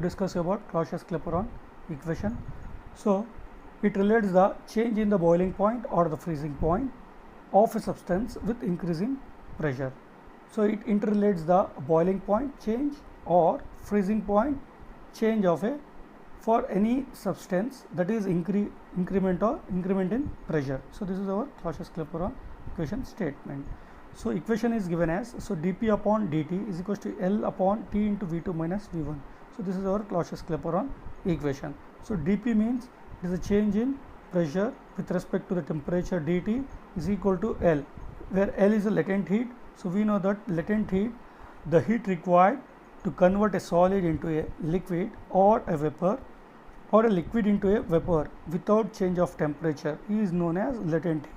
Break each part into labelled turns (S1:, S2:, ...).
S1: discuss about Clausius-Clapeyron equation. So it relates the change in the boiling point or the freezing point of a substance with increasing pressure. So it interrelates the boiling point change or freezing point change of a for any substance that is increment in pressure. So this is our Clausius-Clapeyron equation statement. So equation is given as, so dP upon dt is equals to L upon T into V2 minus V1. So this is our Clausius-Clapeyron equation. So dP means it is a change in pressure with respect to the temperature. dt is equal to L, where L is a latent heat. So we know that latent heat, the heat required to convert a solid into a liquid or a vapor, or a liquid into a vapor without change of temperature, is known as latent heat.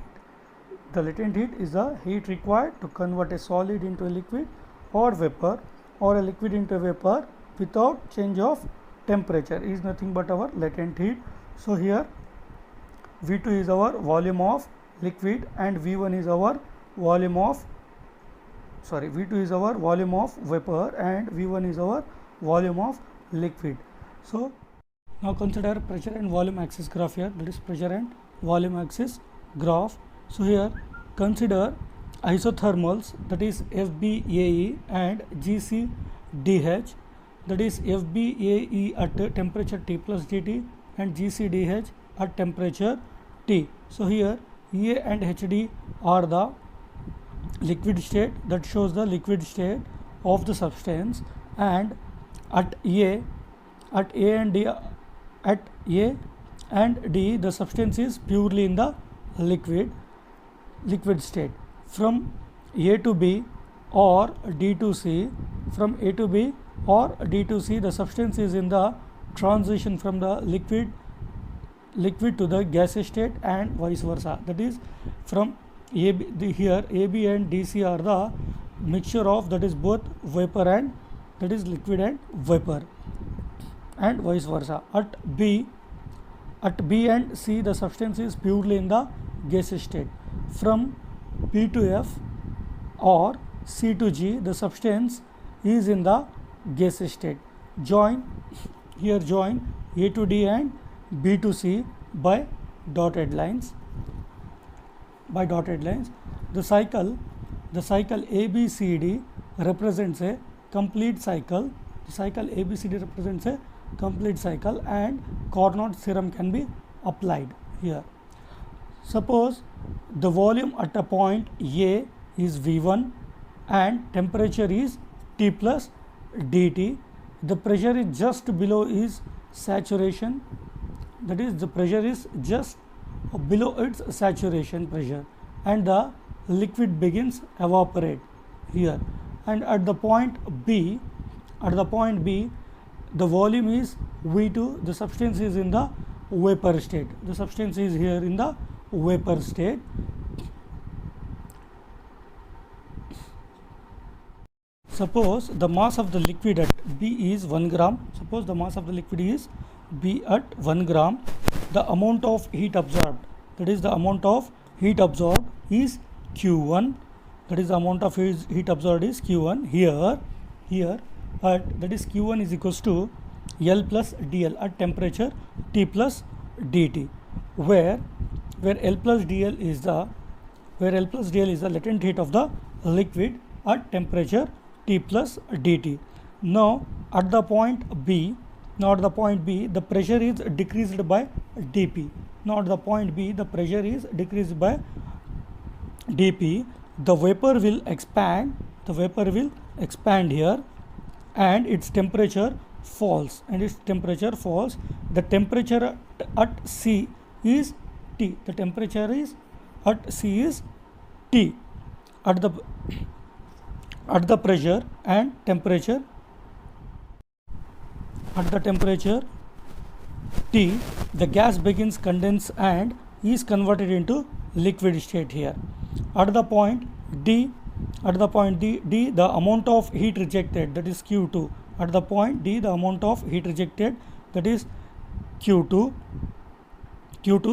S1: The latent heat is the heat required to convert a solid into a liquid or vapor, or a liquid into a vapor without change of temperature, is nothing but our latent heat. So here V2 is our volume of liquid and V1 is our volume of V2 is our volume of vapor and V1 is our volume of liquid. So now consider pressure and volume axis graph here, that is pressure and volume axis graph. So here consider isothermals, that is FbAe and GCDH, that is FbAe at temperature T plus dt and GCDH at temperature T. So here A and HD are the liquid state, that shows the liquid state of the substance, and at A and D the substance is purely in the liquid state. From A to B or D to C, from A to B or D to C, the substance is in the transition from the liquid to the gaseous state and vice versa. That is from AB, here AB and DC are the mixture of, that is both vapor and, that is liquid and vapor, and vice versa. At B and C the substance is purely in the gaseous state. From B to F or C to G the substance is in the gaseous state. Join A to D and B to C by dotted lines. The cycle ABCD represents a complete cycle. The cycle ABCD represents a complete cycle, and Carnot's theorem can be applied here. Suppose the volume at a point A is V1 and temperature is T plus dt. The pressure is just below is saturation, that is the pressure is just below its saturation pressure, and the liquid begins evaporate here. And at the point B the volume is V2, the substance is in the vapor state. The substance is here in the vapor state. Suppose the mass of the liquid at B is 1 gram. Suppose the mass of the liquid is B at 1 gram. The amount of heat absorbed, that is the amount of heat absorbed is Q1. That is the amount of heat absorbed is Q1. Here at, that is Q1 is equals to L plus DL at temperature T plus dt, where L plus DL is the latent heat of the liquid at temperature T plus dt. Now at the point B, the pressure is decreased by dP. Now at the point B the pressure is decreased by dP. The vapor will expand here, and its temperature falls. The temperature at C is T. The temperature is at C is T. At the pressure and temperature, at the temperature T, the gas begins condense and is converted into liquid state here. At the point D, the amount of heat rejected, that is Q2. At the point D, the amount of heat rejected, that is Q2,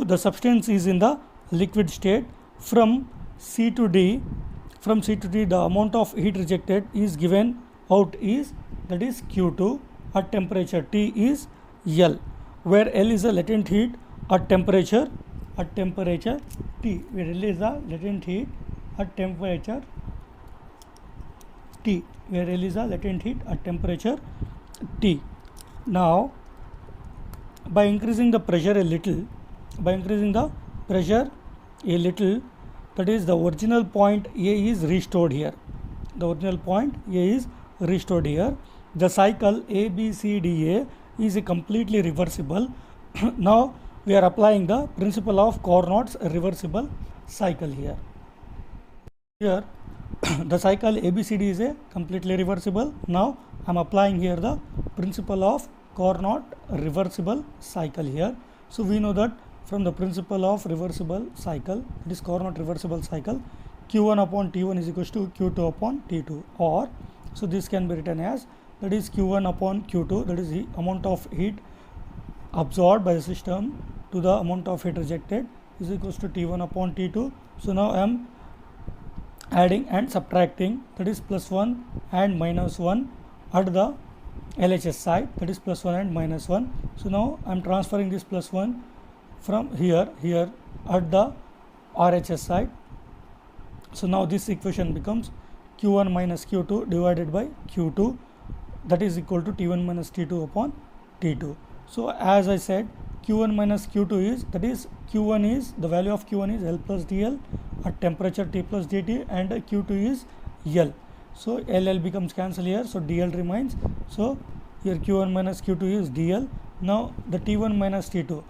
S1: the substance is in the liquid state. From C to D, the amount of heat rejected is given out is, that is Q2. at temperature T is L, where L is a latent heat at temperature T, where L is a latent heat at temperature T, where L is a latent heat at temperature T. Now, by increasing the pressure a little, that is the original point A is restored here. The cycle ABCDA is completely reversible. Now we are applying the principle of Carnot's reversible cycle here. Here the cycle ABCD is a completely reversible. Now I am applying here the principle of Carnot reversible cycle here. So we know that from the principle of reversible cycle, this Carnot reversible cycle, Q1 upon T1 is equals to Q2 upon T2, or so this can be written as, that is Q1 upon Q2, that is the amount of heat absorbed by the system to the amount of heat rejected, is equals to T1 upon T2. So now I am adding and subtracting, that is plus 1 and minus 1 at the LHS side, that is plus 1 and minus 1. So now I am transferring this plus 1 from here at the RHS side. So now this equation becomes Q1 minus Q2 divided by Q2, that is equal to T1 minus T2 upon T2. So as I said, Q1 minus Q2 is, that is Q1 is, the value of Q1 is L plus DL at temperature T plus DT, and Q2 is L. So LL becomes cancelled here, so DL remains. So here Q1 minus Q2 is DL. Now the T1 minus T2,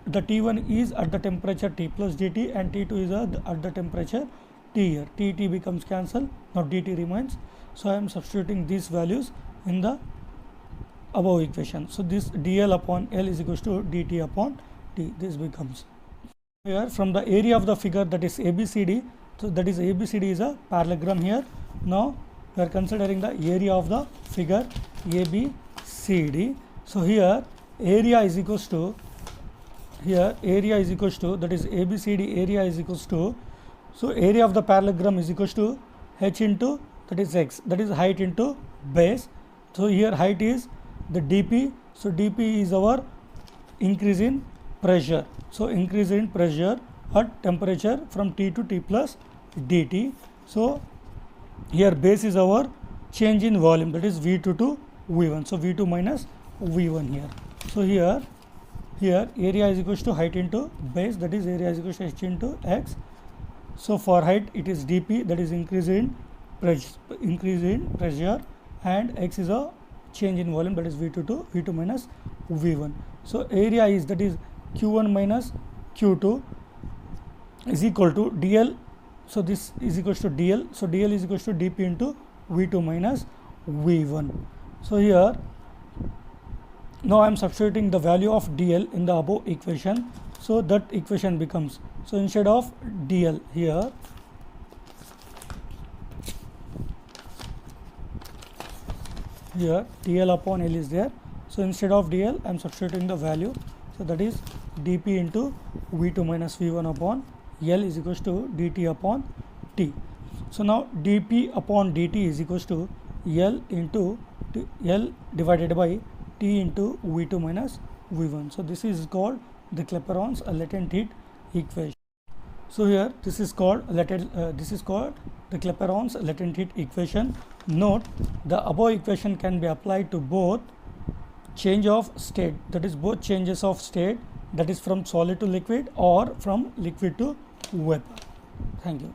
S1: the T1 is at the temperature T plus DT and T2 is at the temperature T here. TT becomes cancelled, now DT remains. So I am substituting these values in the above equation. So this DL upon L is equals to DT upon T. This becomes here from the area of the figure, that is ABCD. So that is ABCD is a parallelogram here. Now we are considering the area of the figure ABCD. So here area is equals to, that is ABCD area is equals to, so area of the parallelogram is equals to H into, that is X, that is height into base. So here height is the dP, so dP is our increase in pressure. So increase in pressure at temperature from T to T plus dt. So here base is our change in volume, that is V2 to V1, so V2 minus V1 here. So here area is equals to height into base, that is area is equals to H into X. So for height it is dP, that is increase in pressure, and X is a change in volume, that is V2 to V2 minus V1. So area is, that is Q1 minus Q2 is equal to DL. So this is equals to DL. So DL is equals to dP into V2 minus V1. So here now I am substituting the value of DL in the above equation. So that equation becomes, so instead of DL here, DL upon L is there. So instead of DL I am substituting the value. So that is dP into V2 minus V1 upon L is equals to dt upon T. So now dP upon dt is equals to L into L divided by T into V2 minus V1. So this is called the Clapeyron's latent heat equation. So here this is called the Clapeyron's latent heat equation. Note, the above equation can be applied to both change of state, that is both changes of state, that is from solid to liquid or from liquid to vapor. Thank you.